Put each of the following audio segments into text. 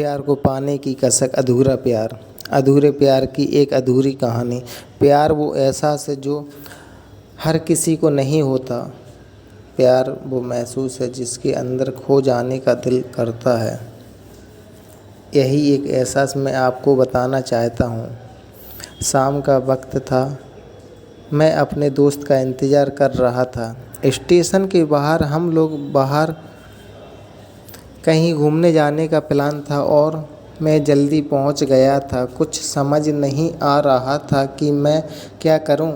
प्यार को पाने की कसक अधूरा प्यार, अधूरे प्यार की एक अधूरी कहानी। प्यार वो एहसास है जो हर किसी को नहीं होता। प्यार वो महसूस है जिसके अंदर खो जाने का दिल करता है। यही एक एहसास मैं आपको बताना चाहता हूँ। शाम का वक्त था, मैं अपने दोस्त का इंतज़ार कर रहा था। स्टेशन के बाहर हम लोग बाहर कहीं घूमने जाने का प्लान था और मैं जल्दी पहुंच गया था। कुछ समझ नहीं आ रहा था कि मैं क्या करूं।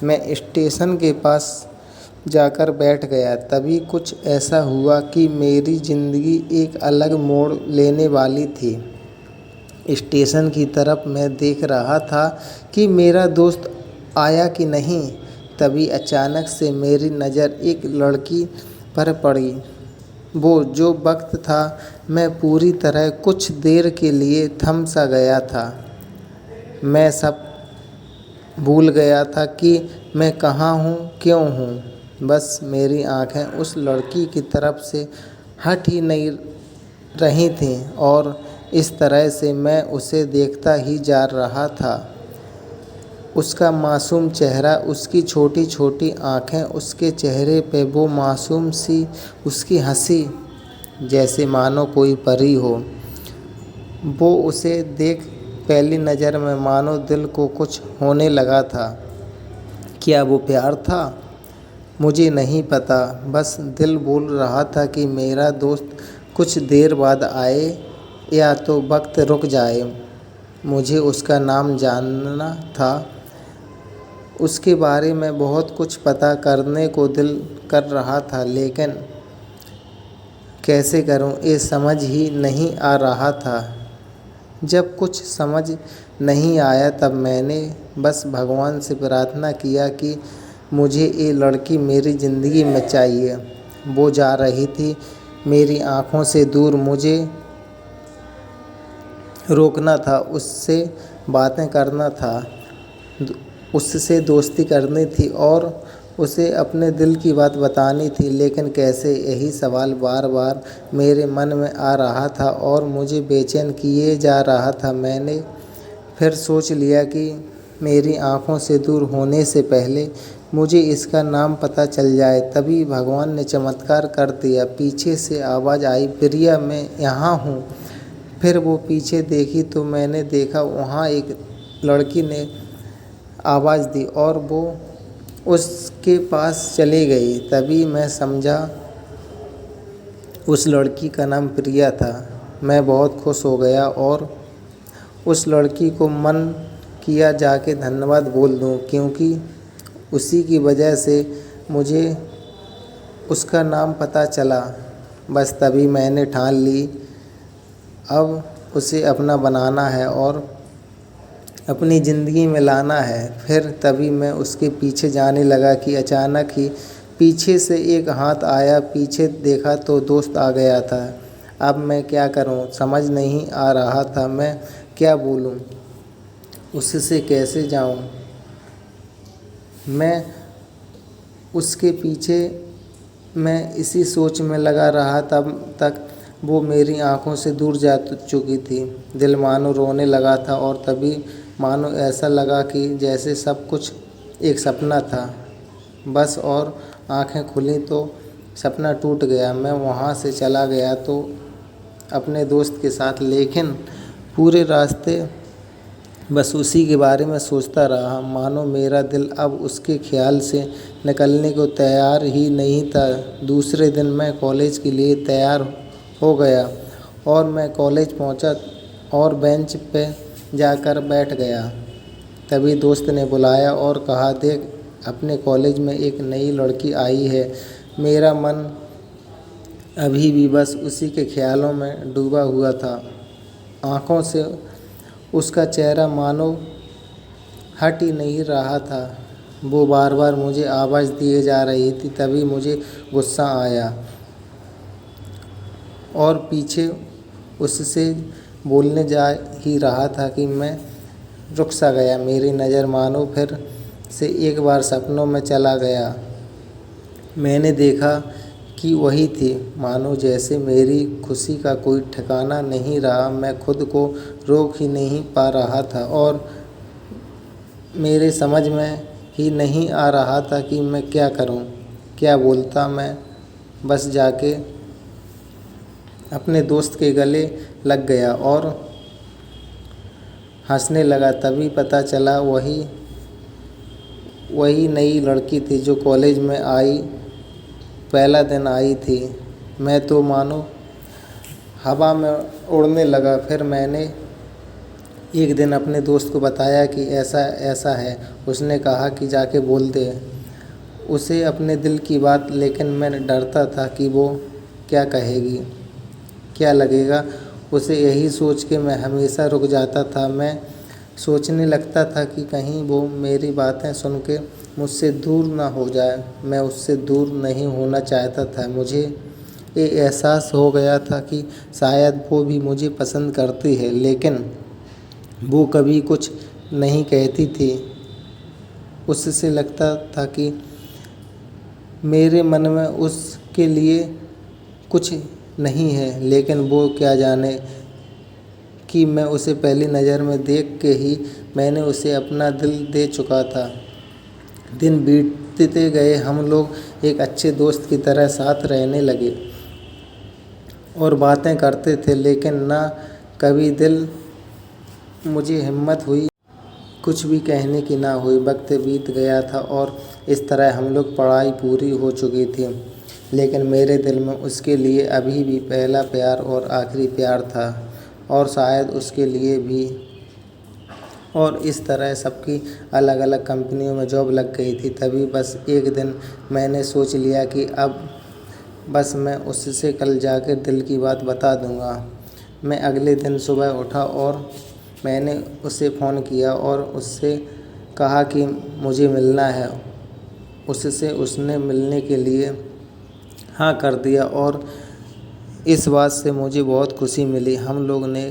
मैं स्टेशन के पास जाकर बैठ गया। तभी कुछ ऐसा हुआ कि मेरी ज़िंदगी एक अलग मोड़ लेने वाली थी। स्टेशन की तरफ मैं देख रहा था कि मेरा दोस्त आया कि नहीं। तभी अचानक से मेरी नज़र एक लड़की पर पड़ी। वो जो वक्त था, मैं पूरी तरह कुछ देर के लिए थम सा गया था। मैं सब भूल गया था कि मैं कहाँ हूँ, क्यों हूँ। बस मेरी आँखें उस लड़की की तरफ से हट ही नहीं रही थीं और इस तरह से मैं उसे देखता ही जा रहा था। उसका मासूम चेहरा, उसकी छोटी छोटी आँखें, उसके चेहरे पे वो मासूम सी उसकी हंसी, जैसे मानो कोई परी हो। वो उसे देख पहली नज़र में मानो दिल को कुछ होने लगा था। क्या वो प्यार था? मुझे नहीं पता। बस दिल बोल रहा था कि मेरा दोस्त कुछ देर बाद आए या तो वक्त रुक जाए। मुझे उसका नाम जानना था। उसके बारे में बहुत कुछ पता करने को दिल कर रहा था, लेकिन कैसे करूं ये समझ ही नहीं आ रहा था। जब कुछ समझ नहीं आया तब मैंने बस भगवान से प्रार्थना किया कि मुझे ये लड़की मेरी ज़िंदगी में चाहिए। वो जा रही थी मेरी आँखों से दूर। मुझे रोकना था, उससे बातें करना था, उससे दोस्ती करनी थी और उसे अपने दिल की बात बतानी थी। लेकिन कैसे, यही सवाल बार बार मेरे मन में आ रहा था और मुझे बेचैन किए जा रहा था। मैंने फिर सोच लिया कि मेरी आँखों से दूर होने से पहले मुझे इसका नाम पता चल जाए। तभी भगवान ने चमत्कार कर दिया। पीछे से आवाज़ आई, प्रिया मैं यहाँ हूँ। फिर वो पीछे देखी तो मैंने देखा वहाँ एक लड़की ने आवाज़ दी और वो उसके पास चली गई। तभी मैं समझा उस लड़की का नाम प्रिया था। मैं बहुत खुश हो गया और उस लड़की को मन किया जाके धन्यवाद बोल दूं, क्योंकि उसी की वजह से मुझे उसका नाम पता चला। बस तभी मैंने ठान ली अब उसे अपना बनाना है और अपनी ज़िंदगी में लाना है। फिर तभी मैं उसके पीछे जाने लगा कि अचानक ही पीछे से एक हाथ आया। पीछे देखा तो दोस्त आ गया था। अब मैं क्या करूं, समझ नहीं आ रहा था। मैं क्या बोलूं, उससे कैसे जाऊं। मैं उसके पीछे मैं इसी सोच में लगा रहा तब तक वो मेरी आंखों से दूर जा चुकी थी। दिल मानो रोने लगा था और तभी मानो ऐसा लगा कि जैसे सब कुछ एक सपना था बस, और आंखें खुली तो सपना टूट गया। मैं वहाँ से चला गया तो अपने दोस्त के साथ, लेकिन पूरे रास्ते बस उसी के बारे में सोचता रहा। मानो मेरा दिल अब उसके ख्याल से निकलने को तैयार ही नहीं था। दूसरे दिन मैं कॉलेज के लिए तैयार हो गया और मैं कॉलेज पहुंचा और बेंच पे जाकर बैठ गया। तभी दोस्त ने बुलाया और कहा, देख अपने कॉलेज में एक नई लड़की आई है। मेरा मन अभी भी बस उसी के ख्यालों में डूबा हुआ था। आँखों से उसका चेहरा मानो हट ही नहीं रहा था। वो बार बार मुझे आवाज़ दिए जा रही थी। तभी मुझे गुस्सा आया और पीछे उससे बोलने जा ही रहा था कि मैं रुक सा गया। मेरी नज़र मानो फिर से एक बार सपनों में चला गया। मैंने देखा कि वही थी, मानो जैसे मेरी खुशी का कोई ठिकाना नहीं रहा। मैं खुद को रोक ही नहीं पा रहा था और मेरे समझ में ही नहीं आ रहा था कि मैं क्या करूं, क्या बोलता। मैं बस जाके अपने दोस्त के गले लग गया और हंसने लगा। तभी पता चला वही नई लड़की थी जो कॉलेज में पहला दिन आई थी। मैं तो मानो हवा में उड़ने लगा। फिर मैंने एक दिन अपने दोस्त को बताया कि ऐसा ऐसा है। उसने कहा कि जाके बोल दे उसे अपने दिल की बात, लेकिन मैं डरता था कि वो क्या कहेगी, क्या लगेगा उसे। यही सोच के मैं हमेशा रुक जाता था। मैं सोचने लगता था कि कहीं वो मेरी बातें सुन के मुझसे दूर ना हो जाए। मैं उससे दूर नहीं होना चाहता था। मुझे ये एहसास हो गया था कि शायद वो भी मुझे पसंद करती है, लेकिन वो कभी कुछ नहीं कहती थी। उससे लगता था कि मेरे मन में उसके लिए कुछ नहीं है, लेकिन वो क्या जाने कि मैं उसे पहली नज़र में देख के ही मैंने उसे अपना दिल दे चुका था। दिन बीतते गए, हम लोग एक अच्छे दोस्त की तरह साथ रहने लगे और बातें करते थे, लेकिन ना कभी दिल मुझे हिम्मत हुई कुछ भी कहने की ना हुई। वक्त बीत गया था और इस तरह हम लोग पढ़ाई पूरी हो चुकी थी, लेकिन मेरे दिल में उसके लिए अभी भी पहला प्यार और आखिरी प्यार था, और शायद उसके लिए भी। और इस तरह सबकी अलग अलग कंपनियों में जॉब लग गई थी। तभी बस एक दिन मैंने सोच लिया कि अब बस मैं उससे कल जाकर दिल की बात बता दूंगा। मैं अगले दिन सुबह उठा और मैंने उसे फ़ोन किया और उससे कहा कि मुझे मिलना है उससे। उसने मिलने के लिए हाँ कर दिया और इस बात से मुझे बहुत खुशी मिली। हम लोग ने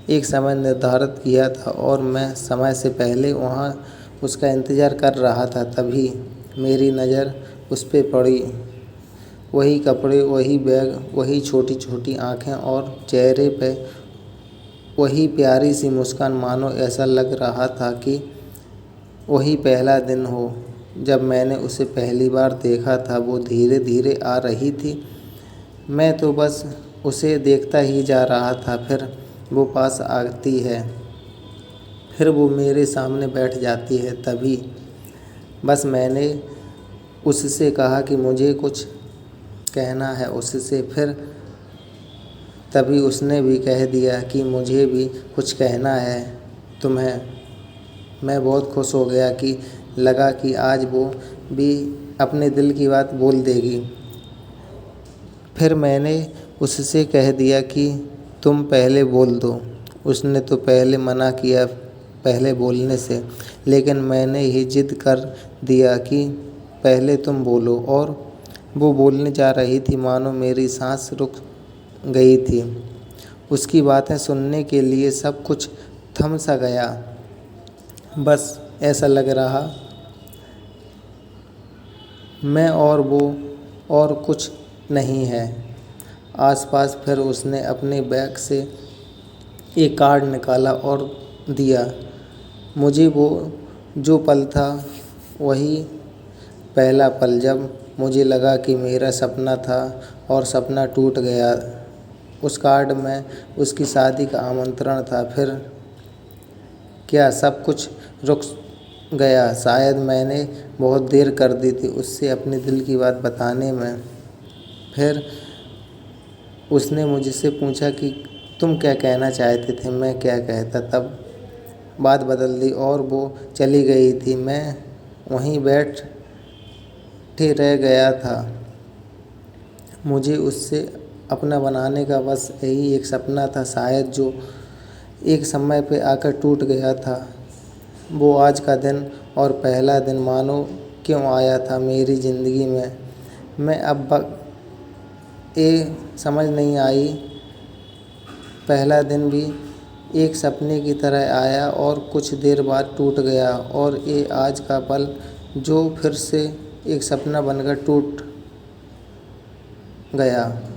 एक समय निर्धारित किया था और मैं समय से पहले वहाँ उसका इंतज़ार कर रहा था। तभी मेरी नज़र उस पर पड़ी। वही कपड़े, वही बैग, वही छोटी छोटी आँखें और चेहरे पे वही प्यारी सी मुस्कान। मानो ऐसा लग रहा था कि वही पहला दिन हो जब मैंने उसे पहली बार देखा था। वो धीरे धीरे आ रही थी। मैं तो बस उसे देखता ही जा रहा था। फिर वो पास आती है, फिर वो मेरे सामने बैठ जाती है। तभी बस मैंने उससे कहा कि मुझे कुछ कहना है उससे। फिर तभी उसने भी कह दिया कि मुझे भी कुछ कहना है तुम्हें। मैं बहुत खुश हो गया कि लगा कि आज वो भी अपने दिल की बात बोल देगी। फिर मैंने उससे कह दिया कि तुम पहले बोल दो। उसने तो पहले मना किया पहले बोलने से, लेकिन मैंने ही जिद कर दिया कि पहले तुम बोलो। और वो बोलने जा रही थी, मानो मेरी सांस रुक गई थी। उसकी बातें सुनने के लिए सब कुछ थम सा गया। बस ऐसा लग रहा मैं और वो और कुछ नहीं है आसपास। फिर उसने अपने बैग से एक कार्ड निकाला और दिया मुझे। वो जो पल था वही पहला पल जब मुझे लगा कि मेरा सपना था और सपना टूट गया। उस कार्ड में उसकी शादी का आमंत्रण था। फिर क्या सब कुछ रुक गया। शायद मैंने बहुत देर कर दी थी उससे अपने दिल की बात बताने में। फिर उसने मुझसे पूछा कि तुम क्या कहना चाहते थे। मैं क्या कहता। तब बात बदल दी और वो चली गई थी। मैं वहीं बैठे रह गया था। मुझे उससे अपना बनाने का बस यही एक सपना था, शायद जो एक समय पे आकर टूट गया था। वो आज का दिन और पहला दिन मानो क्यों आया था मेरी ज़िंदगी में। मैं अब ये समझ नहीं आई। पहला दिन भी एक सपने की तरह आया और कुछ देर बाद टूट गया, और ये आज का पल जो फिर से एक सपना बनकर टूट गया।